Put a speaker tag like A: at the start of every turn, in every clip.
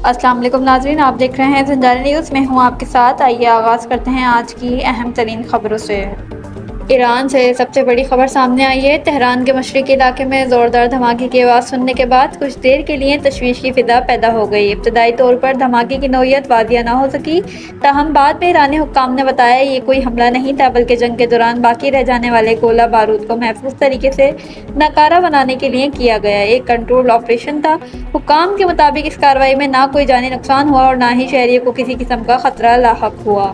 A: السلام علیکم ناظرین، آپ دیکھ رہے ہیں زنجانی نیوز، میں ہوں آپ کے ساتھ۔ آئیے آغاز کرتے ہیں آج کی اہم ترین خبروں سے۔ ایران سے سب سے بڑی خبر سامنے آئی ہے۔ تہران کے مشرقی علاقے میں زوردار دھماکے کی آواز سننے کے بعد کچھ دیر کے لیے تشویش کی فضا پیدا ہو گئی۔ ابتدائی طور پر دھماکے کی نوعیت واضح نہ ہو سکی، تاہم بعد میں ایرانی حکام نے بتایا یہ کوئی حملہ نہیں تھا بلکہ جنگ کے دوران باقی رہ جانے والے گولہ بارود کو محفوظ طریقے سے ناکارہ بنانے کے لیے کیا گیا ایک کنٹرول آپریشن تھا۔ حکام کے مطابق اس کارروائی میں نہ کوئی جانی نقصان ہوا اور نہ ہی شہریوں کو کسی قسم کا خطرہ لاحق ہوا۔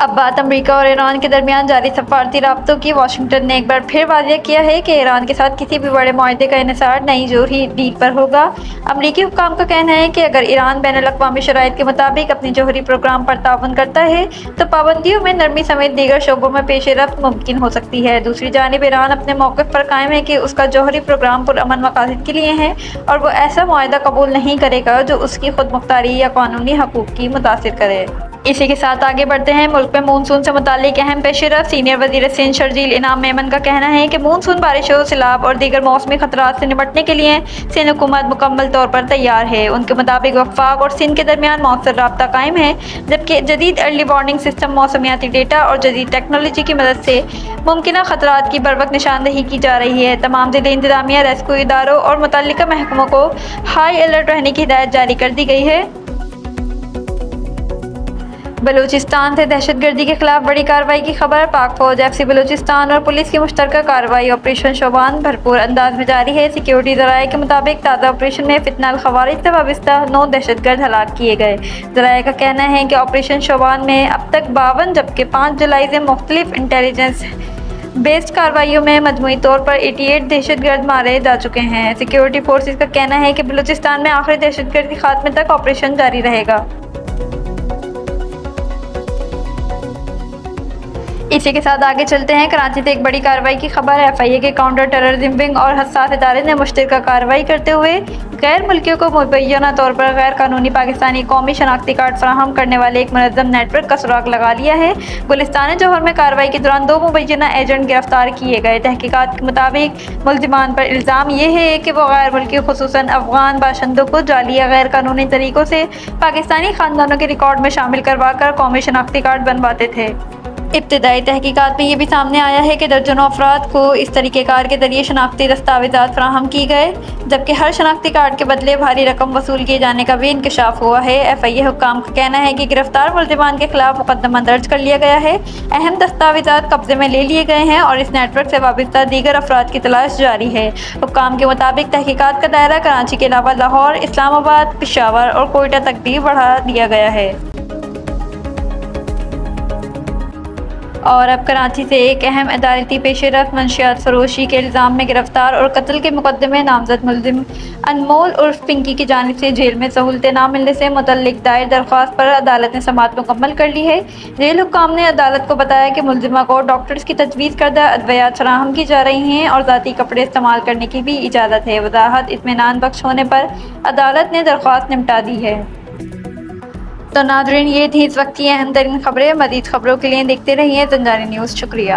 A: اب بات امریکہ اور ایران کے درمیان جاری سفارتی رابطوں کی۔ واشنگٹن نے ایک بار پھر واضح کیا ہے کہ ایران کے ساتھ کسی بھی بڑے معاہدے کا انحصار نئی جوہری ڈیل پر ہوگا۔ امریکی حکام کا کہنا ہے کہ اگر ایران بین الاقوامی شرائط کے مطابق اپنے جوہری پروگرام پر تعاون کرتا ہے تو پابندیوں میں نرمی سمیت دیگر شعبوں میں پیش رفت ممکن ہو سکتی ہے۔ دوسری جانب ایران اپنے موقف پر قائم ہے کہ اس کا جوہری پروگرام پرامن مقاصد کے لیے ہے اور وہ ایسا معاہدہ قبول نہیں کرے گا جو اس کی خود مختاری یا قانونی حقوق کی متاثر کرے۔ اسی کے ساتھ آگے بڑھتے ہیں۔ ملک میں مونسون سے متعلق اہم پیش رفت۔ سینئر وزیر سندھ شرجیل انعام میمن کا کہنا ہے کہ مونسون بارشوں، سیلاب اور دیگر موسمی خطرات سے نمٹنے کے لیے سندھ حکومت مکمل طور پر تیار ہے۔ ان کے مطابق وفاق اور سندھ کے درمیان مؤثر رابطہ قائم ہے، جبکہ جدید ارلی وارننگ سسٹم، موسمیاتی ڈیٹا اور جدید ٹیکنالوجی کی مدد سے ممکنہ خطرات کی بروقت نشاندہی کی جا رہی ہے۔ تمام ضلعی انتظامیہ، ریسکیو اداروں اور متعلقہ محکموں کو ہائی الرٹ رہنے کی ہدایت جاری کر دی گئی ہے۔ بلوچستان سے دہشت گردی کے خلاف بڑی کارروائی کی خبر۔ پاک فوج، ایف سی بلوچستان اور پولیس کی مشترکہ کارروائی آپریشن شوبان بھرپور انداز میں جاری ہے۔ سیکیورٹی ذرائع کے مطابق تازہ آپریشن میں فتنہ الخوارج سے وابستہ 9 دہشت گرد ہلاک کیے گئے۔ ذرائع کا کہنا ہے کہ آپریشن شوبان میں اب تک 52 جبکہ 5 جولائی سے مختلف انٹیلیجنس بیسڈ کارروائیوں میں مجموعی طور پر 88 دہشت گرد مارے جا چکے ہیں۔ سیکیورٹی فورسز کا کہنا ہے کہ بلوچستان میں آخری دہشت گرد کے خاتمے تک آپریشن جاری رہے گا۔ اسی کے ساتھ آگے چلتے ہیں۔ کراچی سے ایک بڑی کارروائی کی خبر۔ ایف آئی اے کے کاؤنٹر ٹیررزم ونگ اور حساس ادارے نے مشترکہ کارروائی کرتے ہوئے غیر ملکیوں کو مبینہ طور پر غیر قانونی پاکستانی قومی شناختی کارڈ فراہم کرنے والے ایک منظم نیٹ ورک کا سراغ لگا لیا ہے۔ گلستان جوہر میں کارروائی کے دوران 2 مبینہ ایجنٹ گرفتار کیے گئے۔ تحقیقات کے مطابق ملزمان پر الزام یہ ہے کہ وہ غیر ملکی خصوصاً افغان باشندوں کو جعلی یا غیر قانونی طریقوں سے پاکستانی خاندانوں کے ریکارڈ میں شامل کروا کر قومی شناختی کارڈ بنواتے تھے۔ ابتدائی تحقیقات میں یہ بھی سامنے آیا ہے کہ درجنوں افراد کو اس طریقہ کار کے ذریعے شناختی دستاویزات فراہم کی گئے، جبکہ ہر شناختی کارڈ کے بدلے بھاری رقم وصول کیے جانے کا بھی انکشاف ہوا ہے۔ ایف آئی اے حکام کا کہنا ہے کہ گرفتار ملزمان کے خلاف مقدمہ درج کر لیا گیا ہے، اہم دستاویزات قبضے میں لے لیے گئے ہیں اور اس نیٹ ورک سے وابستہ دیگر افراد کی تلاش جاری ہے۔ حکام کے مطابق تحقیقات کا دائرہ کراچی کے علاوہ لاہور، اسلام آباد، پشاور اور کوئٹہ تک بھی بڑھا دیا گیا ہے۔ اور اب کراچی سے ایک اہم عدالتی پیش رفت۔ منشیات فروشی کے الزام میں گرفتار اور قتل کے مقدمے نامزد ملزم انمول عرف پنکی کی جانب سے جیل میں سہولتیں نہ ملنے سے متعلق دائر درخواست پر عدالت نے سماعت مکمل کر لی ہے۔ جیل حکام نے عدالت کو بتایا کہ ملزمہ کو ڈاکٹرز کی تجویز کردہ ادویات فراہم کی جا رہی ہیں اور ذاتی کپڑے استعمال کرنے کی بھی اجازت ہے۔ وضاحت اطمینان بخش ہونے پر عدالت نے درخواست نمٹا دی ہے۔ تو ناظرین، یہ تھی اس وقت کی اہم ترین خبریں۔ مزید خبروں کے لیے دیکھتے رہیے زنجانی نیوز۔ شکریہ۔